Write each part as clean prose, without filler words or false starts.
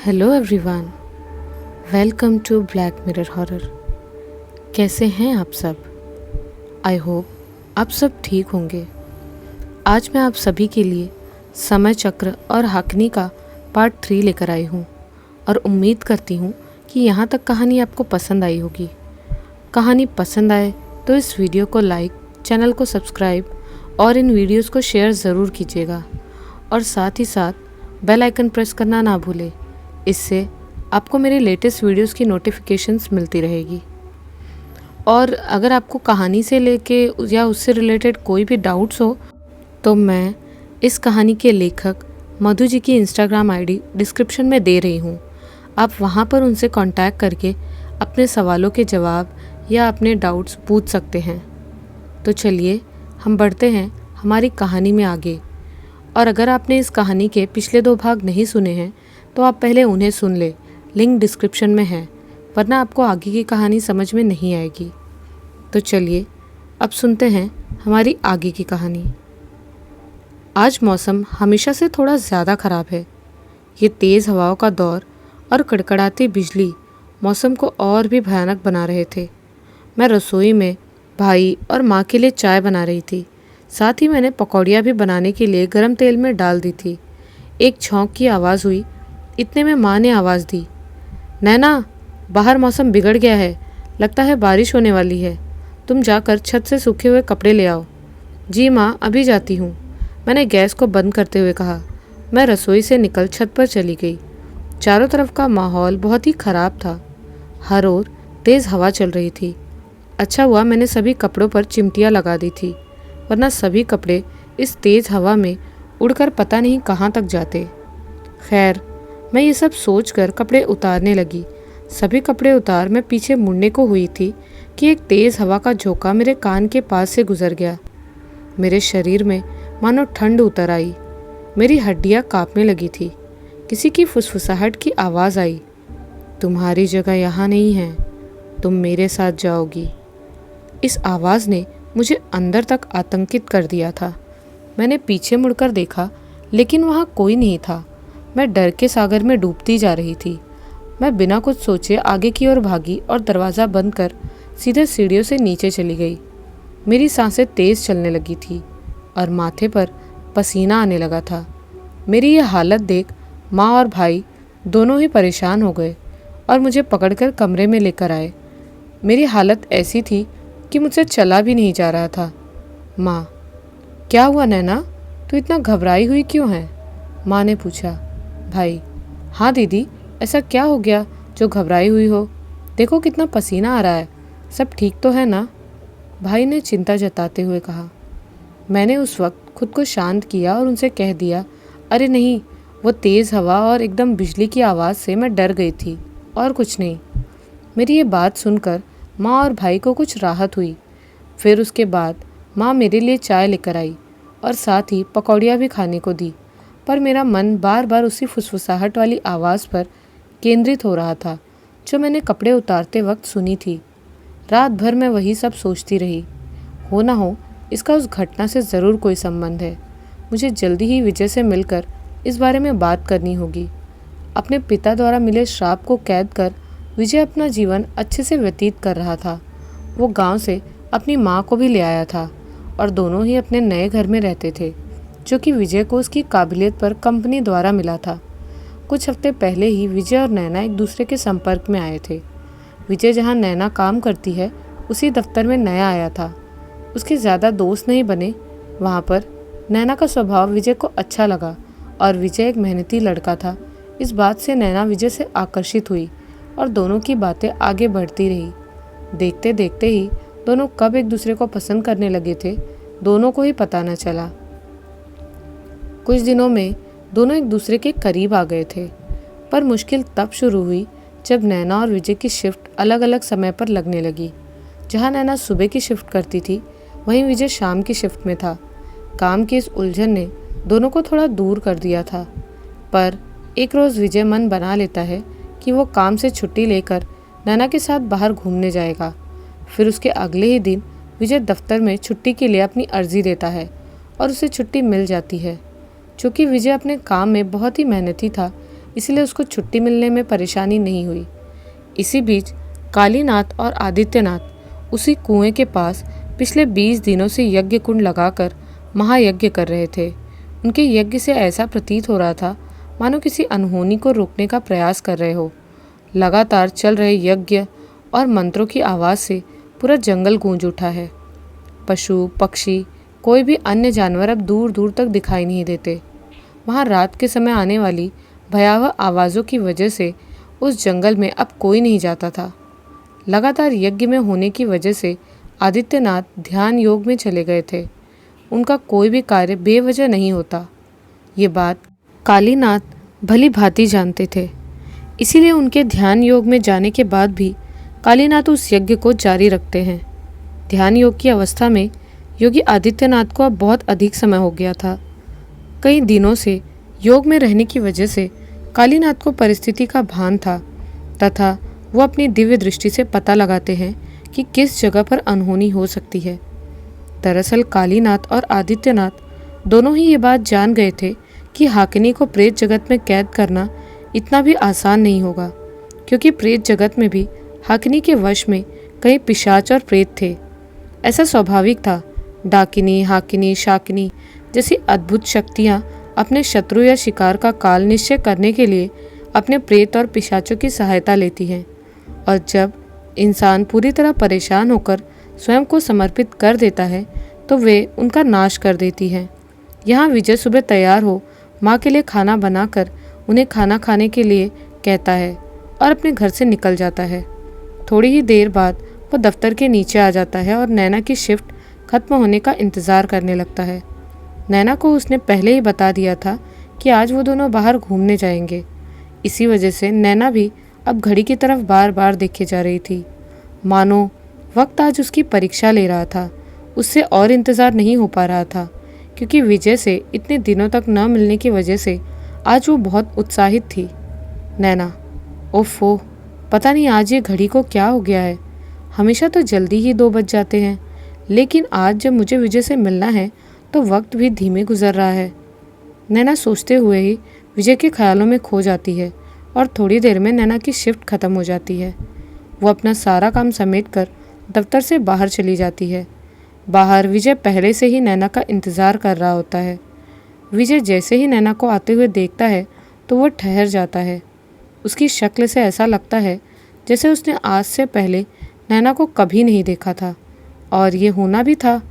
Hello everyone, welcome to Black Mirror Horror. कैसे हैं आप सब? आई होप आप सब ठीक होंगे। आज मैं आप सभी के लिए समय चक्र और हाकनी का पार्ट 3 लेकर आई हूँ और उम्मीद करती हूँ कि यहाँ तक कहानी आपको पसंद आई होगी। कहानी पसंद आए तो इस वीडियो को लाइक, चैनल को सब्सक्राइब और इन वीडियोस को शेयर ज़रूर कीजिएगा और साथ ही साथ बेल आइकन प्रेस करना ना भूलें। इससे आपको मेरे लेटेस्ट वीडियोस की नोटिफिकेशंस मिलती रहेगी। और अगर आपको कहानी से लेके या उससे रिलेटेड कोई भी डाउट्स हो तो मैं इस कहानी के लेखक मधु जी की इंस्टाग्राम आईडी डिस्क्रिप्शन में दे रही हूँ। आप वहाँ पर उनसे कांटेक्ट करके अपने सवालों के जवाब या अपने डाउट्स पूछ सकते हैं। तो चलिए हम बढ़ते हैं हमारी कहानी में आगे। और अगर आपने इस कहानी के पिछले 2 भाग नहीं सुने हैं तो आप पहले उन्हें सुन ले, लिंक डिस्क्रिप्शन में है, वरना आपको आगे की कहानी समझ में नहीं आएगी। तो चलिए अब सुनते हैं हमारी आगे की कहानी। आज मौसम हमेशा से थोड़ा ज़्यादा ख़राब है। ये तेज़ हवाओं का दौर और कड़कड़ाती बिजली मौसम को और भी भयानक बना रहे थे। मैं रसोई में भाई और माँ के लिए चाय बना रही थी। साथ ही मैंने पकौड़ियाँ भी बनाने के लिए गर्म तेल में डाल दी थी। एक छौंक की आवाज़ हुई। इतने में माँ ने आवाज़ दी, नैना, बाहर मौसम बिगड़ गया है, लगता है बारिश होने वाली है। तुम जाकर छत से सूखे हुए कपड़े ले आओ। जी माँ, अभी जाती हूँ, मैंने गैस को बंद करते हुए कहा। मैं रसोई से निकल छत पर चली गई। चारों तरफ का माहौल बहुत ही ख़राब था। हर ओर तेज़ हवा चल रही थी। अच्छा हुआ मैंने सभी कपड़ों पर चिमटियाँ लगा दी थी, वरना सभी कपड़े इस तेज़ हवा में उड़कर पता नहीं कहाँ तक जाते। खैर, मैं ये सब सोचकर कपड़े उतारने लगी। सभी कपड़े उतार मैं पीछे मुड़ने को हुई थी कि एक तेज़ हवा का झोंका मेरे कान के पास से गुजर गया। मेरे शरीर में मानो ठंड उतर आई। मेरी हड्डियाँ कांपने लगी थी। किसी की फुसफुसाहट की आवाज़ आई, तुम्हारी जगह यहाँ नहीं है, तुम मेरे साथ जाओगी। इस आवाज़ ने मुझे अंदर तक आतंकित कर दिया था। मैंने पीछे मुड़कर देखा, लेकिन वहाँ कोई नहीं था। मैं डर के सागर में डूबती जा रही थी। मैं बिना कुछ सोचे आगे की ओर भागी और दरवाज़ा बंद कर सीधे सीढ़ियों से नीचे चली गई। मेरी सांसें तेज़ चलने लगी थी और माथे पर पसीना आने लगा था। मेरी यह हालत देख माँ और भाई दोनों ही परेशान हो गए और मुझे पकड़कर कमरे में लेकर आए। मेरी हालत ऐसी थी कि मुझसे चला भी नहीं जा रहा था। माँ, क्या हुआ नैना, तू इतना घबराई हुई क्यों है? माँ ने पूछा। भाई, हाँ दीदी, ऐसा क्या हो गया जो घबराई हुई हो? देखो कितना पसीना आ रहा है, सब ठीक तो है ना? भाई ने चिंता जताते हुए कहा। मैंने उस वक्त खुद को शांत किया और उनसे कह दिया, अरे नहीं, वो तेज़ हवा और एकदम बिजली की आवाज़ से मैं डर गई थी और कुछ नहीं। मेरी ये बात सुनकर माँ और भाई को कुछ राहत हुई। फिर उसके बाद माँ मेरे लिए चाय लेकर आई और साथ ही पकौड़ियाँ भी खाने को दी, पर मेरा मन बार बार उसी फुसफुसाहट वाली आवाज़ पर केंद्रित हो रहा था जो मैंने कपड़े उतारते वक्त सुनी थी। रात भर मैं वही सब सोचती रही। हो ना हो इसका उस घटना से ज़रूर कोई संबंध है। मुझे जल्दी ही विजय से मिलकर इस बारे में बात करनी होगी। अपने पिता द्वारा मिले श्राप को कैद कर विजय अपना जीवन अच्छे से व्यतीत कर रहा था। वो गांव से अपनी माँ को भी ले आया था और दोनों ही अपने नए घर में रहते थे, जो कि विजय को उसकी काबिलियत पर कंपनी द्वारा मिला था। कुछ हफ्ते पहले ही विजय और नैना एक दूसरे के संपर्क में आए थे। विजय जहाँ नैना काम करती है उसी दफ्तर में नया आया था। उसके ज़्यादा दोस्त नहीं बने वहाँ पर। नैना का स्वभाव विजय को अच्छा लगा और विजय एक मेहनती लड़का था। इस बात से नैना विजय से आकर्षित हुई और दोनों की बातें आगे बढ़ती रही। देखते देखते ही दोनों कब एक दूसरे को पसंद करने लगे थे, दोनों को ही पता न चला। कुछ दिनों में दोनों एक दूसरे के करीब आ गए थे, पर मुश्किल तब शुरू हुई जब नैना और विजय की शिफ्ट अलग अलग समय पर लगने लगी। जहां नैना सुबह की शिफ्ट करती थी, वहीं विजय शाम की शिफ्ट में था। काम की इस उलझन ने दोनों को थोड़ा दूर कर दिया था, पर एक रोज़ विजय मन बना लेता है कि वो काम से छुट्टी लेकर नैना के साथ बाहर घूमने जाएगा। फिर उसके अगले ही दिन विजय दफ्तर में छुट्टी के लिए अपनी अर्जी देता है और उसे छुट्टी मिल जाती है। चूँकि विजय अपने काम में बहुत ही मेहनती था, इसलिए उसको छुट्टी मिलने में परेशानी नहीं हुई। इसी बीच कालीनाथ और आदित्यनाथ उसी कुएं के पास पिछले 20 दिनों से यज्ञ कुंड लगाकर महायज्ञ कर रहे थे। उनके यज्ञ से ऐसा प्रतीत हो रहा था मानो किसी अनहोनी को रोकने का प्रयास कर रहे हो। लगातार चल रहे यज्ञ और मंत्रों की आवाज़ से पूरा जंगल गूंज उठा है। पशु पक्षी कोई भी अन्य जानवर अब दूर दूर तक दिखाई नहीं देते। वहाँ रात के समय आने वाली भयावह आवाज़ों की वजह से उस जंगल में अब कोई नहीं जाता था। लगातार यज्ञ में होने की वजह से आदित्यनाथ ध्यान योग में चले गए थे। उनका कोई भी कार्य बेवजह नहीं होता। ये बात कालीनाथ भली भांति जानते थे। इसीलिए उनके ध्यान योग में जाने के बाद भी कालीनाथ उस यज्ञ को जारी रखते हैं। ध्यान योग की अवस्था में योगी आदित्यनाथ को अब बहुत अधिक समय हो गया था। कई दिनों से योग में रहने की वजह से कालीनाथ को परिस्थिति का भान था तथा वो अपनी दिव्य दृष्टि से पता लगाते हैं कि किस जगह पर अनहोनी हो सकती है। दरअसल कालीनाथ और आदित्यनाथ दोनों ही ये बात जान गए थे कि हाकिनी को प्रेत जगत में कैद करना इतना भी आसान नहीं होगा, क्योंकि प्रेत जगत में भी हाकिनी के वश में कई पिशाच और प्रेत थे। ऐसा स्वाभाविक था। डाकिनी, हाकिनी, शाकिनी जैसी अद्भुत शक्तियाँ अपने शत्रु या शिकार का काल निश्चय करने के लिए अपने प्रेत और पिशाचों की सहायता लेती हैं। और जब इंसान पूरी तरह परेशान होकर स्वयं को समर्पित कर देता है तो वे उनका नाश कर देती हैं। यहाँ विजय सुबह तैयार हो माँ के लिए खाना बनाकर उन्हें खाना खाने के लिए कहता है और अपने घर से निकल जाता है। थोड़ी ही देर बाद वो दफ्तर के नीचे आ जाता है और नैना की शिफ्ट खत्म होने का इंतज़ार करने लगता है। नैना को उसने पहले ही बता दिया था कि आज वो दोनों बाहर घूमने जाएंगे। इसी वजह से नैना भी अब घड़ी की तरफ बार बार देखे जा रही थी, मानो वक्त आज उसकी परीक्षा ले रहा था। उससे और इंतज़ार नहीं हो पा रहा था, क्योंकि विजय से इतने दिनों तक न मिलने की वजह से आज वो बहुत उत्साहित थी। नैना, ओफो, पता नहीं आज ये घड़ी को क्या हो गया है। हमेशा तो जल्दी ही 2 बज जाते हैं, लेकिन आज जब मुझे विजय से मिलना है तो वक्त भी धीमे गुजर रहा है। नैना सोचते हुए ही विजय के ख्यालों में खो जाती है और थोड़ी देर में नैना की शिफ्ट खत्म हो जाती है। वो अपना सारा काम समेटकर दफ्तर से बाहर चली जाती है। बाहर विजय पहले से ही नैना का इंतज़ार कर रहा होता है। विजय जैसे ही नैना को आते हुए देखता है तो वो ठहर जाता है। उसकी शक्ल से ऐसा लगता है जैसे उसने आज से पहले नैना को कभी नहीं देखा था। और ये होना भी था।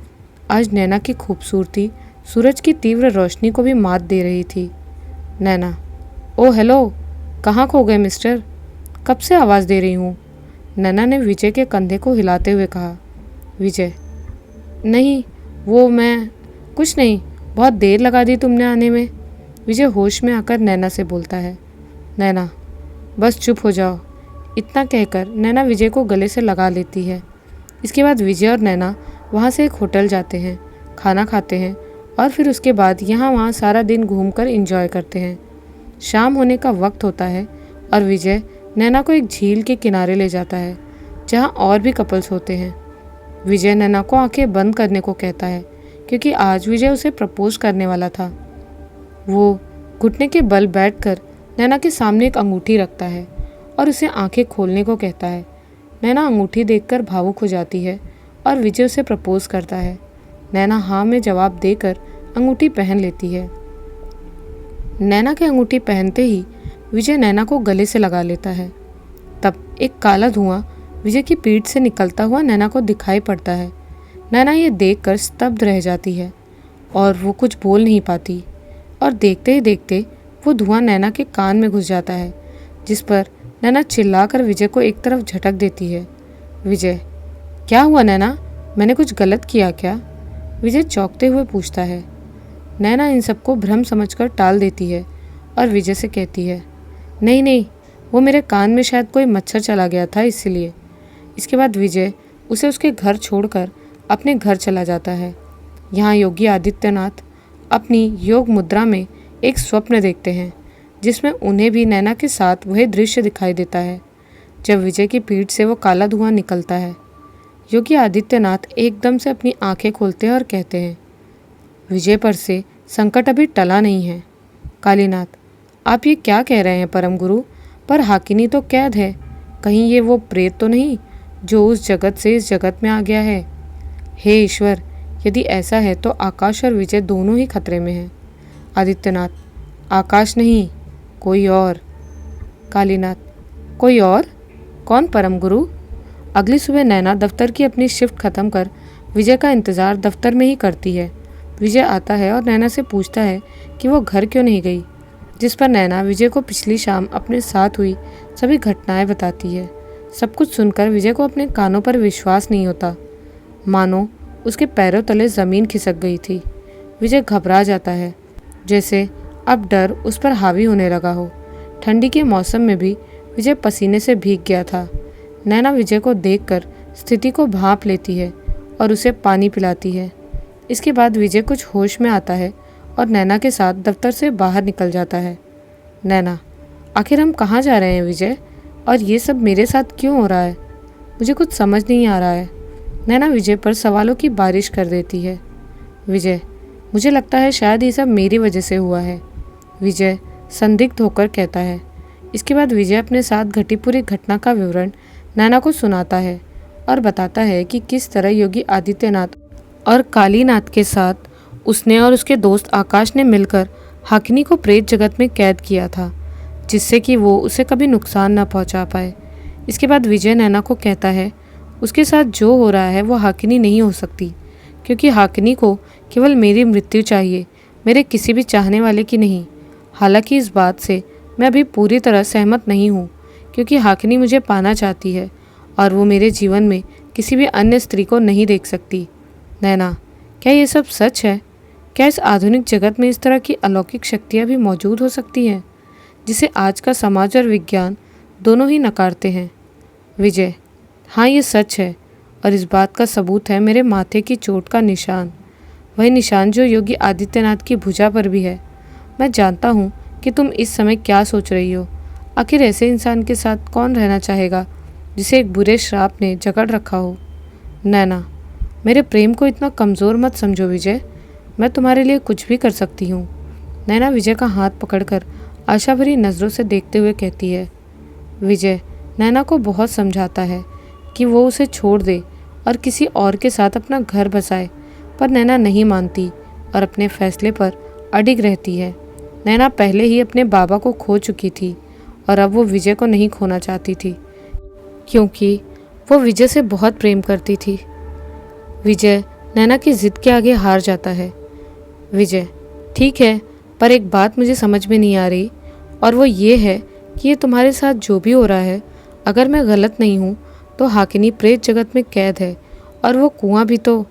आज नैना की खूबसूरती सूरज की तीव्र रोशनी को भी मात दे रही थी। नैना, ओ हेलो, कहाँ खो गए मिस्टर? कब से आवाज़ दे रही हूँ? नैना ने विजय के कंधे को हिलाते हुए कहा। विजय, नहीं, वो मैं कुछ नहीं, बहुत देर लगा दी तुमने आने में। विजय होश में आकर नैना से बोलता है। नैना, बस चुप हो जाओ। इतना कहकर नैना विजय को गले से लगा लेती है। इसके बाद विजय और नैना वहाँ से एक होटल जाते हैं, खाना खाते हैं और फिर उसके बाद यहाँ वहाँ सारा दिन घूमकर एंजॉय करते हैं। शाम होने का वक्त होता है और विजय नैना को एक झील के किनारे ले जाता है जहाँ और भी कपल्स होते हैं। विजय नैना को आंखें बंद करने को कहता है, क्योंकि आज विजय उसे प्रपोज करने वाला था। वो घुटने के बल बैठकर नैना के सामने एक अंगूठी रखता है और उसे आंखें खोलने को कहता है। नैना अंगूठी देखकर भावुक हो जाती है और विजय उसे प्रपोज करता है। नैना हाँ में जवाब देकर अंगूठी पहन लेती है। नैना के अंगूठी पहनते ही विजय नैना को गले से लगा लेता है। तब एक काला धुआं विजय की पीठ से निकलता हुआ नैना को दिखाई पड़ता है। नैना ये देखकर स्तब्ध रह जाती है और वो कुछ बोल नहीं पाती। और देखते ही देखते वो धुआं नैना के कान में घुस जाता है, जिस पर नैना चिल्लाकर विजय को एक तरफ झटक देती है। विजय, क्या हुआ नैना? मैंने कुछ गलत किया क्या? विजय चौंकते हुए पूछता है। नैना इन सबको भ्रम समझकर टाल देती है और विजय से कहती है, नहीं नहीं, वो मेरे कान में शायद कोई मच्छर चला गया था, इसलिए। इसके बाद विजय उसे उसके घर छोड़कर अपने घर चला जाता है। यहाँ योगी आदित्यनाथ अपनी योग मुद्रा में एक स्वप्न देखते हैं, जिसमें उन्हें भी नैना के साथ वही दृश्य दिखाई देता है जब विजय की पीठ से वो काला धुआं निकलता है। योगी आदित्यनाथ एकदम से अपनी आंखें खोलते हैं और कहते हैं, विजय पर से संकट अभी टला नहीं है। कालीनाथ, आप ये क्या कह रहे हैं परम गुरु? पर हाकिनी तो कैद है, कहीं ये वो प्रेत तो नहीं जो उस जगत से इस जगत में आ गया है? हे ईश्वर, यदि ऐसा है तो आकाश और विजय दोनों ही खतरे में हैं। आदित्यनाथ, आकाश नहीं, कोई और। कालीनाथ, कोई और? कौन परम गुरु? अगली सुबह नैना दफ्तर की अपनी शिफ्ट खत्म कर विजय का इंतज़ार दफ्तर में ही करती है। विजय आता है और नैना से पूछता है कि वो घर क्यों नहीं गई, जिस पर नैना विजय को पिछली शाम अपने साथ हुई सभी घटनाएं बताती है। सब कुछ सुनकर विजय को अपने कानों पर विश्वास नहीं होता, मानो उसके पैरों तले ज़मीन खिसक गई थी। विजय घबरा जाता है, जैसे अब डर उस पर हावी होने लगा हो। ठंडी के मौसम में भी विजय पसीने से भीग गया था। नैना विजय को देखकर स्थिति को भांप लेती है और उसे पानी पिलाती है। इसके बाद विजय कुछ होश में आता है और नैना के साथ दफ्तर से बाहर निकल जाता है। नैना, आखिर हम कहाँ जा रहे हैं विजय, और ये सब मेरे साथ क्यों हो रहा है? मुझे कुछ समझ नहीं आ रहा है। नैना विजय पर सवालों की बारिश कर देती है। विजय, मुझे लगता है शायद ये सब मेरी वजह से हुआ है, विजय संदिग्ध होकर कहता है। इसके बाद विजय अपने साथ घटी पूरी घटना का विवरण नैना को सुनाता है और बताता है कि किस तरह योगी आदित्यनाथ और कालीनाथ के साथ उसने और उसके दोस्त आकाश ने मिलकर हाकिनी को प्रेत जगत में कैद किया था, जिससे कि वो उसे कभी नुकसान न पहुंचा पाए। इसके बाद विजय नैना को कहता है उसके साथ जो हो रहा है वो हाकिनी नहीं हो सकती, क्योंकि हाकिनी को केवल मेरी मृत्यु चाहिए, मेरे किसी भी चाहने वाले की नहीं। हालांकि इस बात से मैं अभी पूरी तरह सहमत नहीं हूँ, क्योंकि हाकिनी मुझे पाना चाहती है और वो मेरे जीवन में किसी भी अन्य स्त्री को नहीं देख सकती। नैना, क्या ये सब सच है? क्या इस आधुनिक जगत में इस तरह की अलौकिक शक्तियाँ भी मौजूद हो सकती हैं, जिसे आज का समाज और विज्ञान दोनों ही नकारते हैं? विजय, हाँ ये सच है, और इस बात का सबूत है मेरे माथे की चोट का निशान, वही निशान जो योगी आदित्यनाथ की भुजा पर भी है। मैं जानता हूँ कि तुम इस समय क्या सोच रही हो। आखिर ऐसे इंसान के साथ कौन रहना चाहेगा जिसे एक बुरे श्राप ने जकड़ रखा हो? नैना, मेरे प्रेम को इतना कमज़ोर मत समझो विजय, मैं तुम्हारे लिए कुछ भी कर सकती हूँ। नैना विजय का हाथ पकड़कर आशा भरी नज़रों से देखते हुए कहती है। विजय नैना को बहुत समझाता है कि वो उसे छोड़ दे और किसी और के साथ अपना घर बसाए, पर नैना नहीं मानती और अपने फैसले पर अडिग रहती है। नैना पहले ही अपने बाबा को खो चुकी थी और अब वो विजय को नहीं खोना चाहती थी, क्योंकि वो विजय से बहुत प्रेम करती थी। विजय नैना की जिद के आगे हार जाता है। विजय, ठीक है, पर एक बात मुझे समझ में नहीं आ रही, और वो ये है कि ये तुम्हारे साथ जो भी हो रहा है, अगर मैं गलत नहीं हूँ तो हाकिनी प्रेत जगत में कैद है, और वो कुआं भी तो।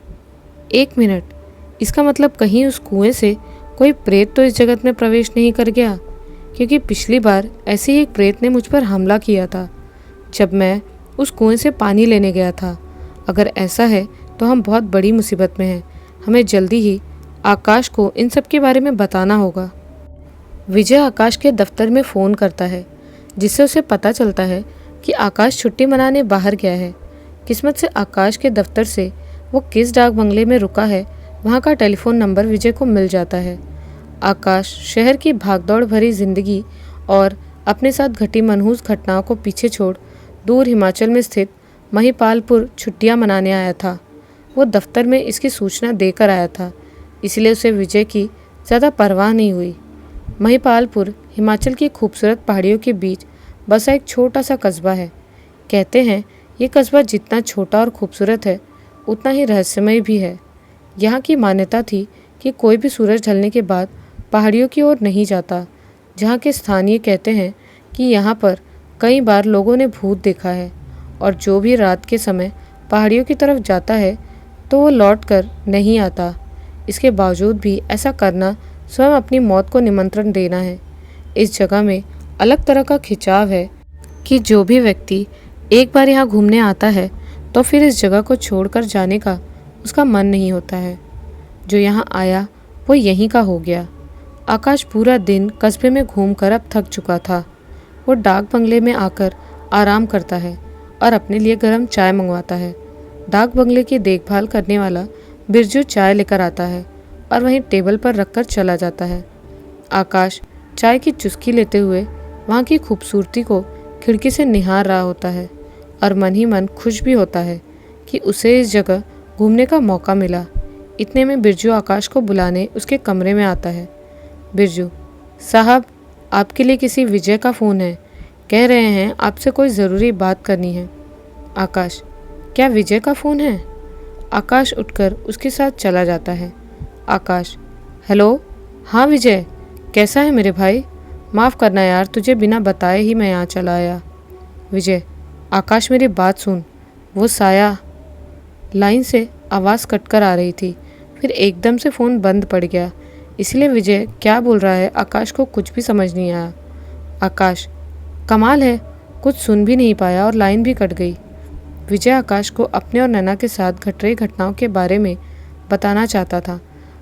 एक मिनट, इसका मतलब कहीं उस कुएं से कोई प्रेत तो इस जगत में प्रवेश नहीं कर गया? क्योंकि पिछली बार ऐसे ही एक प्रेत ने मुझ पर हमला किया था जब मैं उस कुएं से पानी लेने गया था। अगर ऐसा है तो हम बहुत बड़ी मुसीबत में हैं। हमें जल्दी ही आकाश को इन सब के बारे में बताना होगा। विजय आकाश के दफ्तर में फ़ोन करता है, जिससे उसे पता चलता है कि आकाश छुट्टी मनाने बाहर गया है। किस्मत से आकाश के दफ्तर से वो किस डाक बंगले में रुका है, वहाँ का टेलीफोन नंबर विजय को मिल जाता है। आकाश शहर की भागदौड़ भरी जिंदगी और अपने साथ घटी मनहूस घटनाओं को पीछे छोड़ दूर हिमाचल में स्थित महिपालपुर छुट्टियां मनाने आया था। वो दफ्तर में इसकी सूचना देकर आया था, इसलिए उसे विजय की ज़्यादा परवाह नहीं हुई। महिपालपुर हिमाचल की खूबसूरत पहाड़ियों के बीच बसा एक छोटा सा कस्बा है। कहते हैं ये कस्बा जितना छोटा और खूबसूरत है, उतना ही रहस्यमय भी है। यहाँ की मान्यता थी कि कोई भी सूरज ढलने के बाद पहाड़ियों की ओर नहीं जाता। जहाँ के स्थानीय कहते हैं कि यहाँ पर कई बार लोगों ने भूत देखा है, और जो भी रात के समय पहाड़ियों की तरफ जाता है तो वो लौट कर नहीं आता। इसके बावजूद भी ऐसा करना स्वयं अपनी मौत को निमंत्रण देना है। इस जगह में अलग तरह का खिंचाव है कि जो भी व्यक्ति एक बार यहाँ घूमने आता है तो फिर इस जगह को छोड़कर जाने का उसका मन नहीं होता है। जो यहाँ आया वो यहीं का हो गया। आकाश पूरा दिन कस्बे में घूमकर अब थक चुका था। वो डाक बंगले में आकर आराम करता है और अपने लिए गर्म चाय मंगवाता है। डाक बंगले की देखभाल करने वाला बिरजू चाय लेकर आता है और वहीं टेबल पर रखकर चला जाता है। आकाश चाय की चुस्की लेते हुए वहाँ की खूबसूरती को खिड़की से निहार रहा होता है और मन ही मन खुश भी होता है कि उसे इस जगह घूमने का मौका मिला। इतने में बिरजू आकाश को बुलाने उसके कमरे में आता है। बिरजू, साहब, आपके लिए किसी विजय का फ़ोन है, कह रहे हैं आपसे कोई ज़रूरी बात करनी है। आकाश, क्या विजय का फ़ोन है? आकाश उठकर उसके साथ चला जाता है। आकाश, हेलो, हाँ विजय, कैसा है मेरे भाई? माफ़ करना यार, तुझे बिना बताए ही मैं यहाँ चला आया। विजय, आकाश मेरी बात सुन, वो साया। लाइन से आवाज़ कटकर आ रही थी, फिर एकदम से फ़ोन बंद पड़ गया, इसलिए विजय क्या बोल रहा है आकाश को कुछ भी समझ नहीं आया। आकाश, कमाल है, कुछ सुन भी नहीं पाया और लाइन भी कट गई। विजय आकाश को अपने और नैना के साथ घट रही घटनाओं के बारे में बताना चाहता था,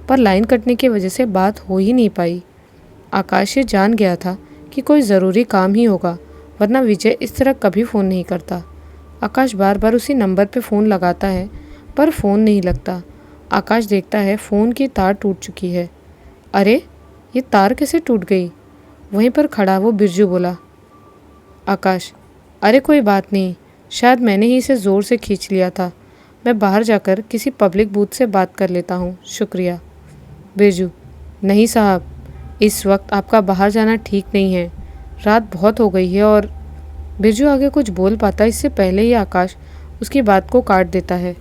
पर लाइन कटने की वजह से बात हो ही नहीं पाई। आकाश ये जान गया था कि कोई ज़रूरी काम ही होगा, वरना विजय इस तरह कभी फ़ोन नहीं करता। आकाश बार बार उसी नंबर पे फ़ोन लगाता है, पर फ़ोन नहीं लगता। आकाश देखता है फ़ोन की तार टूट चुकी है। अरे, ये तार कैसे टूट गई? वहीं पर खड़ा वो बिरजू बोला। आकाश, अरे कोई बात नहीं, शायद मैंने ही इसे ज़ोर से खींच लिया था। मैं बाहर जाकर किसी पब्लिक बूथ से बात कर लेता हूँ, शुक्रिया। बिरजू, नहीं साहब, इस वक्त आपका बाहर जाना ठीक नहीं है, रात बहुत हो गई है। और बिरजू आगे कुछ बोल पाता इससे पहले ही आकाश उसकी बात को काट देता है।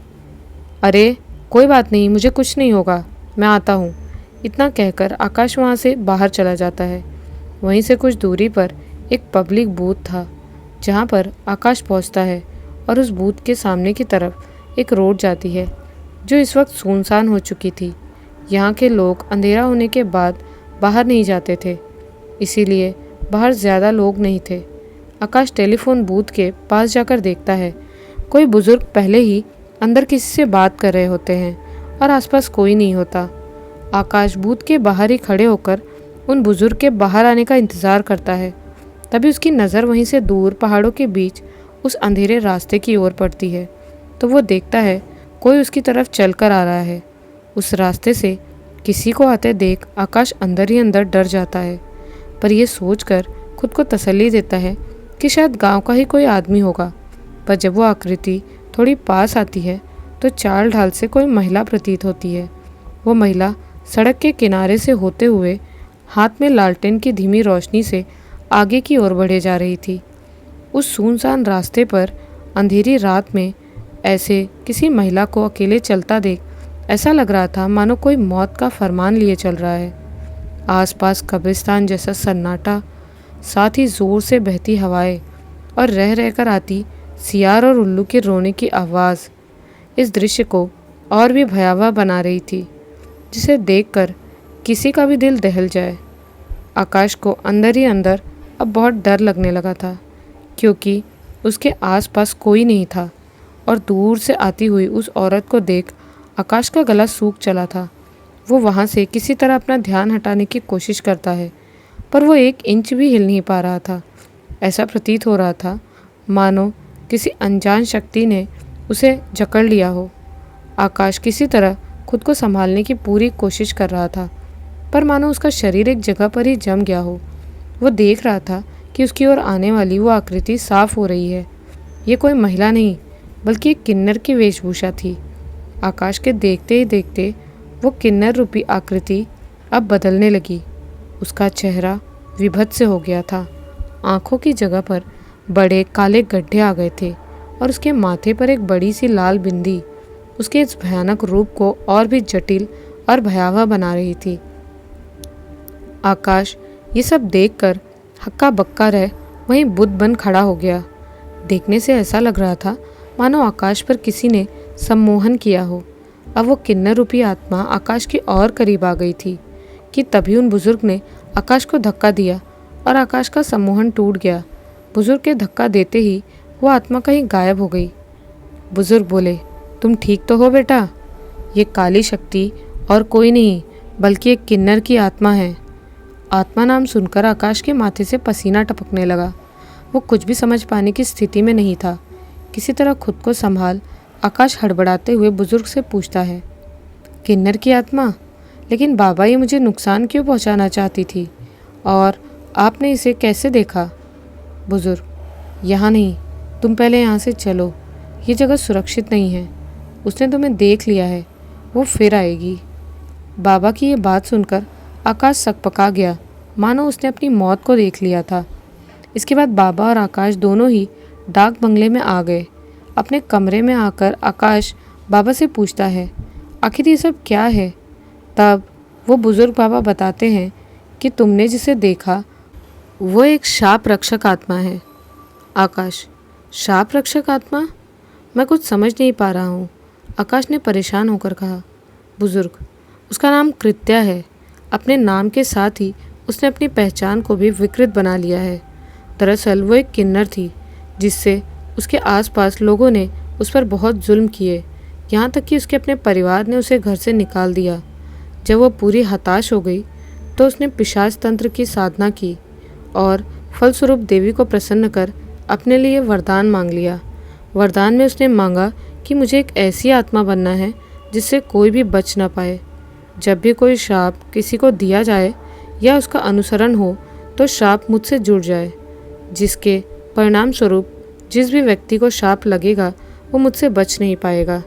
अरे कोई बात नहीं, मुझे कुछ नहीं होगा, मैं आता हूँ। इतना कहकर आकाश वहाँ से बाहर चला जाता है। वहीं से कुछ दूरी पर एक पब्लिक बूथ था, जहाँ पर आकाश पहुँचता है और उस बूथ के सामने की तरफ एक रोड जाती है, जो इस वक्त सुनसान हो चुकी थी। यहाँ के लोग अंधेरा होने के बाद बाहर नहीं जाते थे, इसीलिए बाहर ज़्यादा लोग नहीं थे। आकाश टेलीफोन बूथ के पास जाकर देखता है, कोई बुज़ुर्ग पहले ही अंदर किसी से बात कर रहे होते हैं और आसपास कोई नहीं होता। आकाश बूथ के बाहर ही खड़े होकर उन बुज़ुर्ग के बाहर आने का इंतज़ार करता है। तभी उसकी नज़र वहीं से दूर पहाड़ों के बीच उस अंधेरे रास्ते की ओर पड़ती है, तो वो देखता है कोई उसकी तरफ चलकर आ रहा है। उस रास्ते से किसी को आते देख आकाश अंदर ही अंदर डर जाता है, पर यह सोचकर खुद को तसल्ली देता है कि शायद गांव का ही कोई आदमी होगा। पर जब वो आकृति थोड़ी पास आती है तो चाल ढाल से कोई महिला प्रतीत होती है। वो महिला सड़क के किनारे से होते हुए हाथ में लालटेन की धीमी रोशनी से आगे की ओर बढ़े जा रही थी। उस सुनसान रास्ते पर अंधेरी रात में ऐसे किसी महिला को अकेले चलता देख ऐसा लग रहा था मानो कोई मौत का फरमान लिए चल रहा है। आसपास कब्रिस्तान जैसा सन्नाटा, साथ ही ज़ोर से बहती हवाएं और रह रहकर आती सियार और उल्लू के रोने की आवाज़ इस दृश्य को और भी भयावह बना रही थी, जिसे देखकर किसी का भी दिल दहल जाए। आकाश को अंदर ही अंदर अब बहुत डर लगने लगा था, क्योंकि उसके आसपास कोई नहीं था और दूर से आती हुई उस औरत को देख आकाश का गला सूख चला था। वो वहाँ से किसी तरह अपना ध्यान हटाने की कोशिश करता है, पर वो 1 इंच भी हिल नहीं पा रहा था। ऐसा प्रतीत हो रहा था मानो किसी अनजान शक्ति ने उसे जकड़ लिया हो। आकाश किसी तरह खुद को संभालने की पूरी कोशिश कर रहा था, पर मानो उसका शरीर एक जगह पर ही जम गया हो। वो देख रहा था कि उसकी ओर आने वाली वो आकृति साफ हो रही है। ये कोई महिला नहीं, बल्कि एक किन्नर की वेशभूषा थी। आकाश के देखते ही देखते वो किन्नर रूपी आकृति अब बदलने लगी। उसका चेहरा विभत्स से हो गया था। आँखों की जगह पर बड़े काले गड्ढे आ गए थे और उसके माथे पर एक बड़ी सी लाल बिंदी उसके इस भयानक रूप को और भी जटिल और भयावह बना रही थी। आकाश ये सब देखकर हक्का बक्का रह वहीं बुद्ध बन खड़ा हो गया। देखने से ऐसा लग रहा था मानो आकाश पर किसी ने सम्मोहन किया हो। अब वो किन्नर रूपी आत्मा आकाश के और करीब आ गई थी कि तभी उन बुजुर्ग ने आकाश को धक्का दिया और आकाश का सम्मोहन टूट गया। बुजुर्ग के धक्का देते ही वो आत्मा कहीं गायब हो गई। बुजुर्ग बोले, तुम ठीक तो हो बेटा? ये काली शक्ति और कोई नहीं बल्कि एक किन्नर की आत्मा है। आत्मा नाम सुनकर आकाश के माथे से पसीना टपकने लगा। वो कुछ भी समझ पाने की स्थिति में नहीं था। किसी तरह खुद को संभाल आकाश हड़बड़ाते हुए बुजुर्ग से पूछता है, किन्नर की आत्मा? लेकिन बाबा ये मुझे नुकसान क्यों पहुंचाना चाहती थी? और आपने इसे कैसे देखा? बुजुर्ग, यहाँ नहीं, तुम पहले यहाँ से चलो, ये जगह सुरक्षित नहीं है। उसने तुम्हें देख लिया है, वो फिर आएगी। बाबा की ये बात सुनकर आकाश सकपका गया, मानो उसने अपनी मौत को देख लिया था। इसके बाद बाबा और आकाश दोनों ही डाक बंगले में आ गए। अपने कमरे में आकर आकाश बाबा से पूछता है, आखिर ये सब क्या है? तब वो बुजुर्ग बाबा बताते हैं कि तुमने जिसे देखा वो एक शाप रक्षक आत्मा है। आकाश, शाप रक्षक आत्मा? मैं कुछ समझ नहीं पा रहा हूँ, आकाश ने परेशान होकर कहा। बुजुर्ग, उसका नाम कृत्या है। अपने नाम के साथ ही उसने अपनी पहचान को भी विकृत बना लिया है। दरअसल वो एक किन्नर थी, जिससे उसके आसपास लोगों ने उस पर बहुत जुल्म किए, यहाँ तक कि उसके अपने परिवार ने उसे घर से निकाल दिया। जब वो पूरी हताश हो गई तो उसने पिशाच तंत्र की साधना की और फलस्वरूप देवी को प्रसन्न कर अपने लिए वरदान मांग लिया। वरदान में उसने मांगा कि मुझे एक ऐसी आत्मा बनना है जिससे कोई भी बच ना पाए। जब भी कोई श्राप किसी को दिया जाए या उसका अनुसरण हो तो श्राप मुझसे जुड़ जाए, जिसके परिणाम स्वरूप जिस भी व्यक्ति को श्राप लगेगा वो मुझसे बच नहीं पाएगा।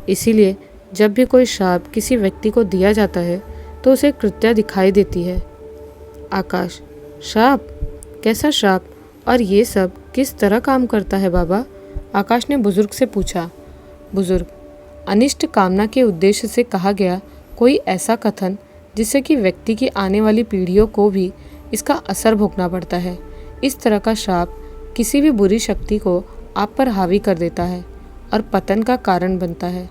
इसीलिए जब भी कोई श्राप किसी व्यक्ति को दिया जाता है तो उसे कृत्या दिखाई देती है। आकाश, श्राप? कैसा श्राप? और ये सब किस तरह काम करता है बाबा? आकाश ने बुजुर्ग से पूछा। बुजुर्ग, अनिष्ट कामना के उद्देश्य से कहा गया कोई ऐसा कथन जिससे कि व्यक्ति की आने वाली पीढ़ियों को भी इसका असर भोगना पड़ता है। इस तरह का श्राप किसी भी बुरी शक्ति को आप पर हावी कर देता है और पतन का कारण बनता है।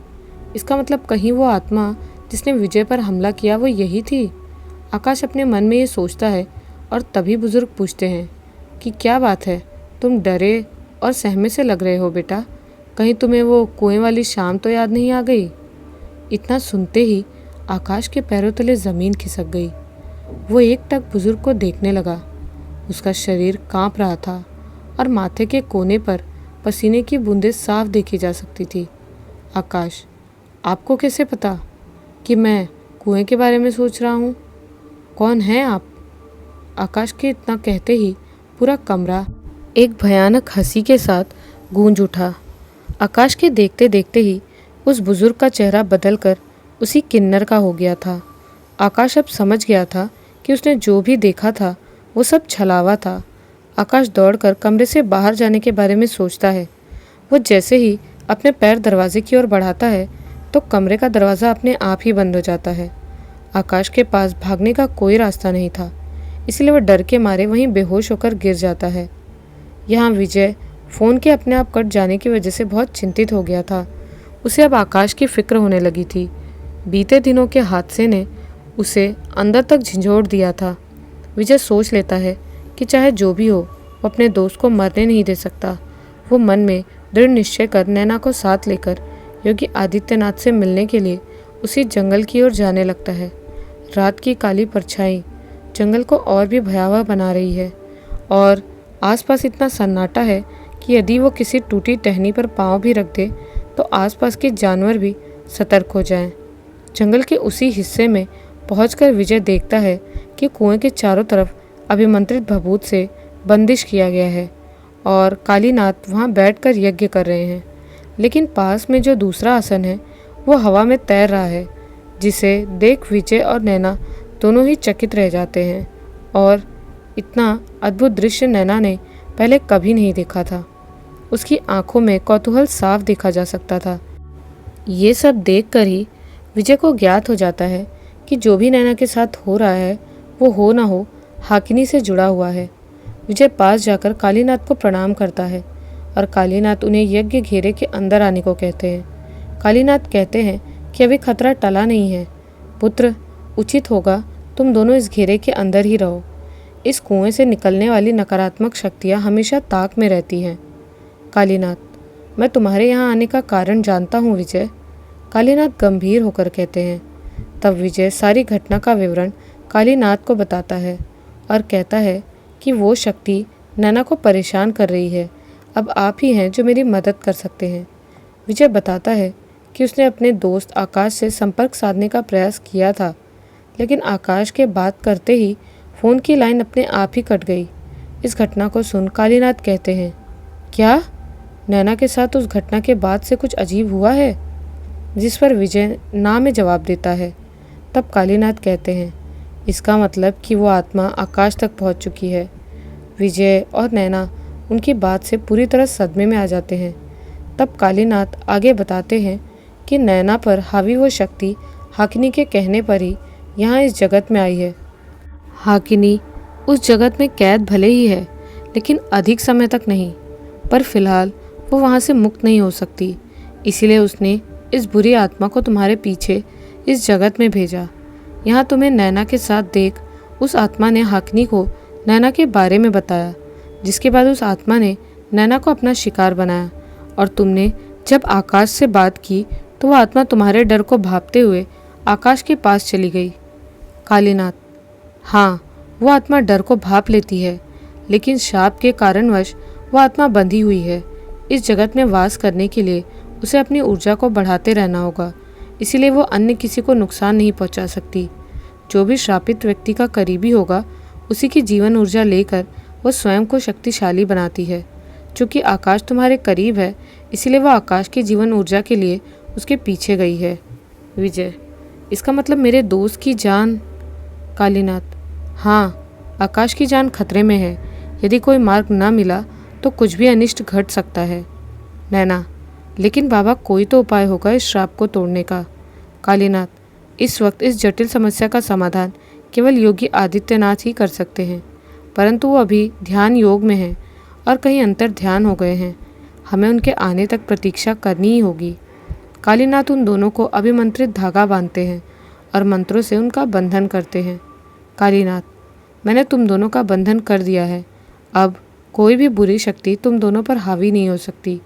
इसका मतलब कहीं वो आत्मा जिसने विजय पर हमला किया वो यही थी? आकाश अपने मन में ये सोचता है और तभी बुजुर्ग पूछते हैं कि क्या बात है, तुम डरे और सहमे से लग रहे हो बेटा? कहीं तुम्हें वो कुएं वाली शाम तो याद नहीं आ गई? इतना सुनते ही आकाश के पैरों तले ज़मीन खिसक गई। वो एकटक बुजुर्ग को देखने लगा। उसका शरीर कांप रहा था और माथे के कोने पर पसीने की बूंदें साफ देखी जा सकती थी। आकाश, आपको कैसे पता कि मैं कुएं के बारे में सोच रहा हूँ? कौन हैं आप? आकाश के इतना कहते ही पूरा कमरा एक भयानक हंसी के साथ गूंज उठा। आकाश के देखते देखते ही उस बुजुर्ग का चेहरा बदलकर उसी किन्नर का हो गया था। आकाश अब समझ गया था कि उसने जो भी देखा था वो सब छलावा था। आकाश दौड़कर कमरे से बाहर जाने के बारे में सोचता है। वो जैसे ही अपने पैर दरवाजे की ओर बढ़ाता है तो कमरे का दरवाज़ा अपने आप ही बंद हो जाता है। आकाश के पास भागने का कोई रास्ता नहीं था, इसलिए वह डर के मारे वहीं बेहोश होकर गिर जाता है। यहाँ विजय फ़ोन के अपने आप कट जाने की वजह से बहुत चिंतित हो गया था। उसे अब आकाश की फिक्र होने लगी थी। बीते दिनों के हादसे ने उसे अंदर तक झंझोड़ दिया था। विजय सोच लेता है कि चाहे जो भी हो वो अपने दोस्त को मरने नहीं दे सकता। वो मन में दृढ़ निश्चय कर नैना को साथ लेकर योगी आदित्यनाथ से मिलने के लिए उसी जंगल की ओर जाने लगता है। रात की काली परछाई जंगल को और भी भयावह बना रही है और आसपास इतना सन्नाटा है कि यदि वो किसी टूटी टहनी पर पाँव भी रख दे तो आसपास के जानवर भी सतर्क हो जाएं। जंगल के उसी हिस्से में पहुंचकर विजय देखता है कि कुएं के चारों तरफ अभिमंत्रित भभूत से बंदिश किया गया है और कालीनाथ वहां बैठकर यज्ञ कर रहे हैं। लेकिन पास में जो दूसरा आसन है वो हवा में तैर रहा है, जिसे देख विजय और नैना दोनों ही चकित रह जाते हैं। और इतना अद्भुत दृश्य नैना ने पहले कभी नहीं देखा था। उसकी आंखों में कौतूहल साफ देखा जा सकता था। ये सब देखकर ही विजय को ज्ञात हो जाता है कि जो भी नैना के साथ हो रहा है वो हो ना हो हाकिनी से जुड़ा हुआ है। विजय पास जाकर कालीनाथ को प्रणाम करता है और कालीनाथ उन्हें यज्ञ घेरे के अंदर आने को कहते हैं। कालीनाथ कहते हैं कि अभी खतरा टला नहीं है। पुत्र, उचित होगा तुम दोनों इस घेरे के अंदर ही रहो। इस कुएं से निकलने वाली नकारात्मक शक्तियाँ हमेशा ताक में रहती हैं। कालीनाथ, मैं तुम्हारे यहाँ आने का कारण जानता हूँ विजय, कालीनाथ गंभीर होकर कहते हैं। तब विजय सारी घटना का विवरण कालीनाथ को बताता है और कहता है कि वो शक्ति नैना को परेशान कर रही है। अब आप ही हैं जो मेरी मदद कर सकते हैं। विजय बताता है कि उसने अपने दोस्त आकाश से संपर्क साधने का प्रयास किया था, लेकिन आकाश के बात करते ही फ़ोन की लाइन अपने आप ही कट गई। इस घटना को सुन कालीनाथ कहते हैं, क्या नैना के साथ उस घटना के बाद से कुछ अजीब हुआ है? जिस पर विजय ना में जवाब देता है। तब कालीनाथ कहते हैं, इसका मतलब कि वो आत्मा आकाश तक पहुंच चुकी है। विजय और नैना उनकी बात से पूरी तरह सदमे में आ जाते हैं। तब कालीनाथ आगे बताते हैं कि नैना पर हावी वो शक्ति हाकिनी के कहने पर ही यहाँ इस जगत में आई है। हाकिनी उस जगत में कैद भले ही है, लेकिन अधिक समय तक नहीं, पर फिलहाल वो वहाँ से मुक्त नहीं हो सकती। इसीलिए उसने इस बुरी आत्मा को तुम्हारे पीछे इस जगत में भेजा। यहाँ तुम्हें नैना के साथ देख उस आत्मा ने हाकिनी को नैना के बारे में बताया, जिसके बाद उस आत्मा ने नैना को अपना शिकार बनाया और तुमने जब आकाश से बात की तो वो आत्मा तुम्हारे डर को भांपते हुए आकाश के पास चली गई। कालीनाथ, हाँ, वो आत्मा डर को भांप लेती है, लेकिन शाप के कारणवश वो आत्मा बंधी हुई है। इस जगत में वास करने के लिए उसे अपनी ऊर्जा को बढ़ाते रहना होगा, इसीलिए वो अन्य किसी को नुकसान नहीं पहुंचा सकती। जो भी श्रापित व्यक्ति का करीबी होगा, उसी की जीवन ऊर्जा लेकर वो स्वयं को शक्तिशाली बनाती है। चूँकि आकाश तुम्हारे करीब है, इसीलिए वो आकाश की जीवन ऊर्जा के लिए उसके पीछे गई है। विजय, इसका मतलब मेरे दोस्त की जान? कालीनाथ, हाँ, आकाश की जान खतरे में है। यदि कोई मार्ग न मिला तो कुछ भी अनिष्ट घट सकता है। नैना, लेकिन बाबा कोई तो उपाय होगा इस श्राप को तोड़ने का। कालीनाथ, इस वक्त इस जटिल समस्या का समाधान केवल योगी आदित्यनाथ ही कर सकते हैं, परंतु वो अभी ध्यान योग में हैं और कहीं अंतर ध्यान हो गए हैं। हमें उनके आने तक प्रतीक्षा करनी ही होगी। कालीनाथ उन दोनों को अभिमंत्रित धागा बांधते हैं और मंत्रों से उनका बंधन करते हैं। कालीनाथ, मैंने तुम दोनों का बंधन कर दिया है। अब कोई भी बुरी शक्ति तुम दोनों पर हावी नहीं हो सकती।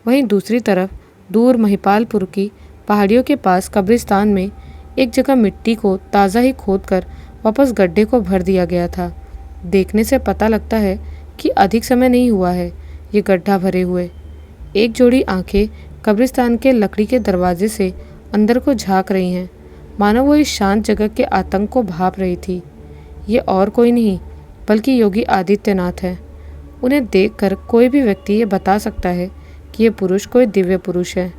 वहीं दूसरी तरफ दूर महिपालपुर की पहाड़ियों के पास कब्रिस्तान में एक जगह मिट्टी को ताज़ा ही खोदकर वापस गड्ढे को भर दिया गया था। देखने से पता लगता है कि अधिक समय नहीं हुआ है ये गड्ढा भरे हुए। एक जोड़ी आंखें कब्रिस्तान के लकड़ी के दरवाजे से अंदर को झांक रही हैं, मानो वो इस शांत जगह के आतंक को भांप रही थी। ये और कोई नहीं बल्कि योगी आदित्यनाथ है। उन्हें देखकर कोई भी व्यक्ति ये बता सकता है कि ये पुरुष कोई दिव्य पुरुष है।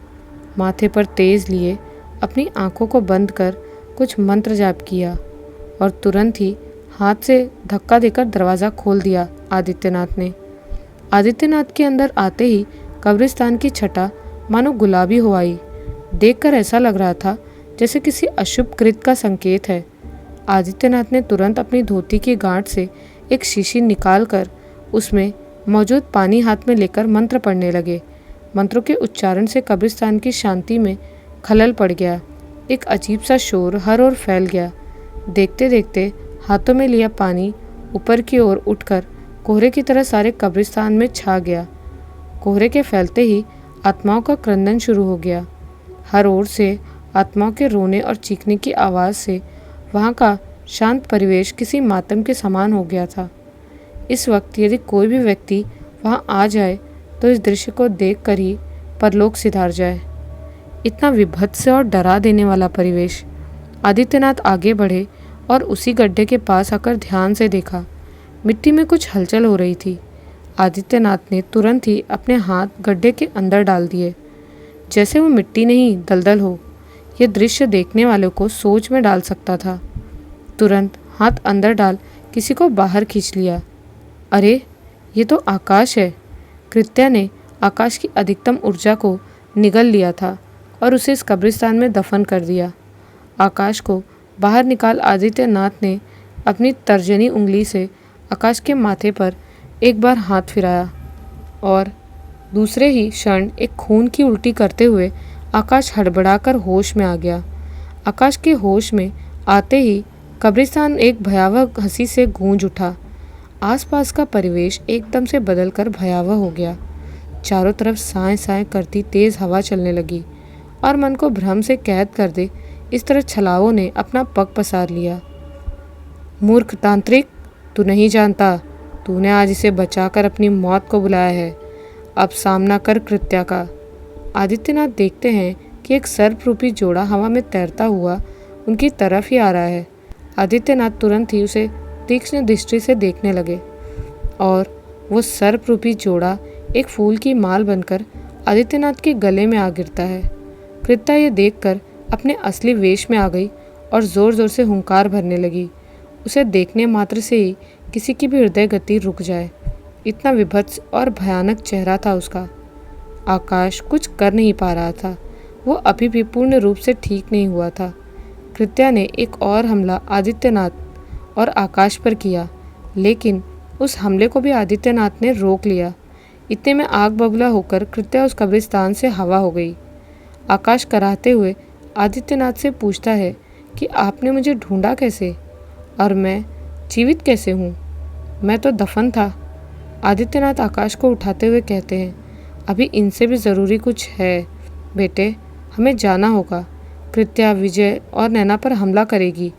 माथे पर तेज लिए अपनी आंखों को बंद कर कुछ मंत्र जाप किया और तुरंत ही हाथ से धक्का देकर दरवाज़ा खोल दिया आदित्यनाथ ने। आदित्यनाथ के अंदर आते ही कब्रिस्तान की छटा मानो गुलाबी हो आई। देखकर ऐसा लग रहा था जैसे किसी अशुभ कृत का संकेत है। आदित्यनाथ ने तुरंत अपनी धोती की गांठ से एक शीशी निकालकर उसमें मौजूद पानी हाथ में लेकर मंत्र पढ़ने लगे। मंत्रों के उच्चारण से कब्रिस्तान की शांति में खलल पड़ गया। एक अजीब सा शोर हर ओर फैल गया। देखते देखते हाथों में लिया पानी ऊपर की ओर उठकर कोहरे की तरह सारे कब्रिस्तान में छा गया। कोहरे के फैलते ही आत्माओं का क्रंदन शुरू हो गया। हर ओर से आत्माओं के रोने और चीखने की आवाज़ से वहाँ का शांत परिवेश किसी मातम के समान हो गया था। इस वक्त यदि कोई भी व्यक्ति वहाँ आ जाए तो इस दृश्य को देखकर ही परलोक सिधार जाए। इतना विभत्स और डरा देने वाला परिवेश। आदित्यनाथ आगे बढ़े और उसी गड्ढे के पास आकर ध्यान से देखा। मिट्टी में कुछ हलचल हो रही थी। आदित्यनाथ ने तुरंत ही अपने हाथ गड्ढे के अंदर डाल दिए, जैसे वो मिट्टी नहीं दलदल हो। यह दृश्य देखने वालों को सोच में डाल सकता था। तुरंत हाथ अंदर डाल किसी को बाहर खींच लिया। अरे, ये तो आकाश है। कृत्या ने आकाश की अधिकतम ऊर्जा को निगल लिया था और उसे इस कब्रिस्तान में दफन कर दिया। आकाश को बाहर निकाल आदित्यनाथ ने अपनी तर्जनी उंगली से आकाश के माथे पर एक बार हाथ फिराया और दूसरे ही क्षण एक खून की उल्टी करते हुए आकाश हड़बड़ाकर होश में आ गया। आकाश के होश में आते ही कब्रिस्तान एक भयावह हंसी से गूंज उठा। आसपास का परिवेश एकदम से बदलकर भयावह हो गया। चारों तरफ साएं साएं करती तेज हवा चलने लगी और मन को भ्रम से कैद कर दे इस तरह छलाओं ने अपना पग पसार लिया। मूर्ख तांत्रिक, तू नहीं जानता, तूने आज इसे बचाकर अपनी मौत को बुलाया है। अब सामना कर कृत्या का। आदित्यनाथ देखते हैं कि एक सर्परूपी जोड़ा हवा में तैरता हुआ उनकी तरफ ही आ रहा है। आदित्यनाथ तुरंत ही उसे तीक्ष्ण दृष्टि से देखने लगे और वो सर्परूपी जोड़ा एक फूल की माल बनकर आदित्यनाथ के गले में आ गिरता है। कृत्या ये देखकर अपने असली वेश में आ गई और जोर जोर से हुंकार भरने लगी। उसे देखने मात्र से ही किसी की भी हृदय गति रुक जाए, इतना विभत्स और भयानक चेहरा था उसका। आकाश कुछ कर नहीं पा रहा था, वो अभी भी पूर्ण रूप से ठीक नहीं हुआ था। कृत्या ने एक और हमला आदित्यनाथ और आकाश पर किया, लेकिन उस हमले को भी आदित्यनाथ ने रोक लिया। इतने में आग बबूला होकर कृत्या उस कब्रिस्तान से हवा हो गई। आकाश कराहते हुए आदित्यनाथ से पूछता है कि आपने मुझे ढूंढा कैसे और मैं जीवित कैसे हूँ? मैं तो दफन था। आदित्यनाथ आकाश को उठाते हुए कहते हैं, अभी इनसे भी ज़रूरी कुछ है बेटे, हमें जाना होगा। कृत्या, विजय और नैना पर हमला करेगी।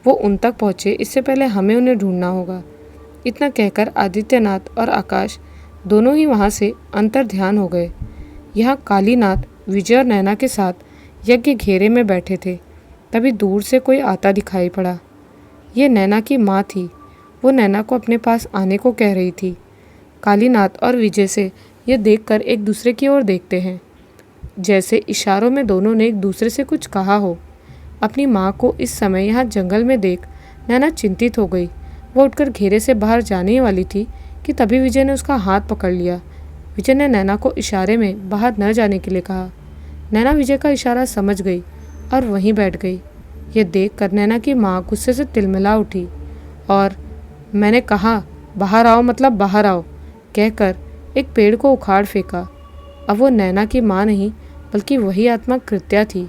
वो उन तक पहुँचे इससे पहले हमें उन्हें ढूंढना होगा। इतना कहकर आदित्यनाथ और आकाश दोनों ही वहाँ से अंतर्ध्यान हो गए। यहाँ कालीनाथ विजय और नैना के साथ यज्ञ घेरे में बैठे थे। तभी दूर से कोई आता दिखाई पड़ा। ये नैना की माँ थी। वो नैना को अपने पास आने को कह रही थी। कालीनाथ और विजय से ये देखकर एक दूसरे की ओर देखते हैं, जैसे इशारों में दोनों ने एक दूसरे से कुछ कहा हो। अपनी माँ को इस समय यहाँ जंगल में देख नैना चिंतित हो गई। वो उठकर घेरे से बाहर जाने ही वाली थी कि तभी विजय ने उसका हाथ पकड़ लिया। विजय ने नैना को इशारे में बाहर न जाने के लिए कहा। नैना विजय का इशारा समझ गई और वहीं बैठ गई। ये देखकर नैना की माँ गुस्से से तिलमिला उठी और मैंने कहा बाहर आओ मतलब बाहर आओ कहकर एक पेड़ को उखाड़ फेंका। अब वो नैना की माँ नहीं बल्कि वही आत्मा कृत्या थी।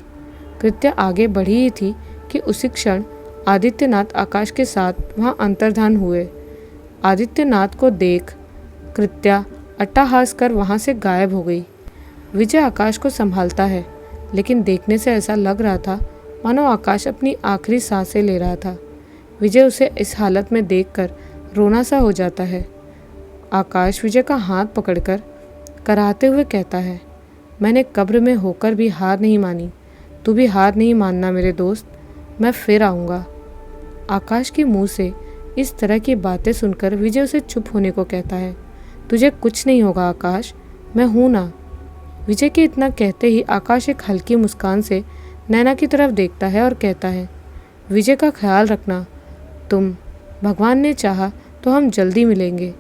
कृत्या आगे बढ़ी ही थी कि उसी क्षण आदित्यनाथ आकाश के साथ वहाँ अंतर्धान हुए। आदित्यनाथ को देख कृत्या अट्टहास कर वहाँ से गायब हो गई। विजय आकाश को संभालता है, लेकिन देखने से ऐसा लग रहा था मानो आकाश अपनी आखिरी सांसें ले रहा था। विजय उसे इस हालत में देखकर रोना सा हो जाता है। आकाश विजय का हाथ पकड़कर कराहते हुए कहता है, मैंने कब्र में होकर भी हार नहीं मानी, तू भी हार नहीं मानना मेरे दोस्त, मैं फिर आऊँगा। आकाश के मुंह से इस तरह की बातें सुनकर विजय उसे चुप होने को कहता है। तुझे कुछ नहीं होगा आकाश, मैं हूँ ना। विजय के इतना कहते ही आकाश एक हल्की मुस्कान से नैना की तरफ देखता है और कहता है, विजय का ख्याल रखना तुम, भगवान ने चाहा तो हम जल्दी मिलेंगे।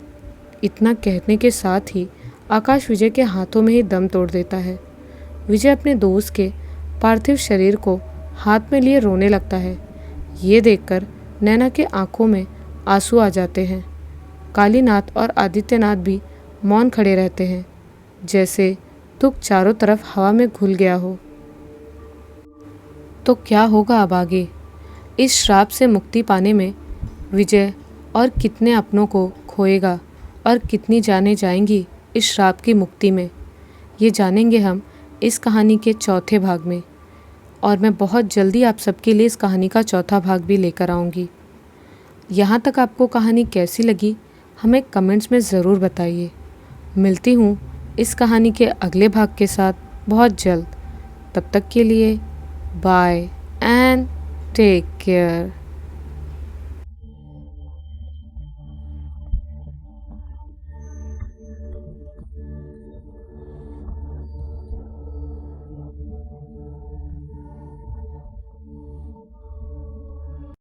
इतना कहने के साथ ही आकाश विजय के हाथों में ही दम तोड़ देता है। विजय अपने दोस्त के पार्थिव शरीर को हाथ में लिए रोने लगता है। ये देखकर नैना के आंखों में आंसू आ जाते हैं। कालीनाथ और आदित्यनाथ भी मौन खड़े रहते हैं, जैसे दुख चारों तरफ हवा में घुल गया हो। तो क्या होगा अब आगे? इस श्राप से मुक्ति पाने में विजय और कितने अपनों को खोएगा और कितनी जानें जाएंगी इस श्राप की मुक्ति में, ये जानेंगे हम इस कहानी के चौथे भाग में। और मैं बहुत जल्दी आप सबके लिए इस कहानी का चौथा भाग भी लेकर आऊँगी। यहाँ तक आपको कहानी कैसी लगी हमें कमेंट्स में ज़रूर बताइए। मिलती हूँ इस कहानी के अगले भाग के साथ बहुत जल्द। तब तक के लिए बाय एंड टेक केयर।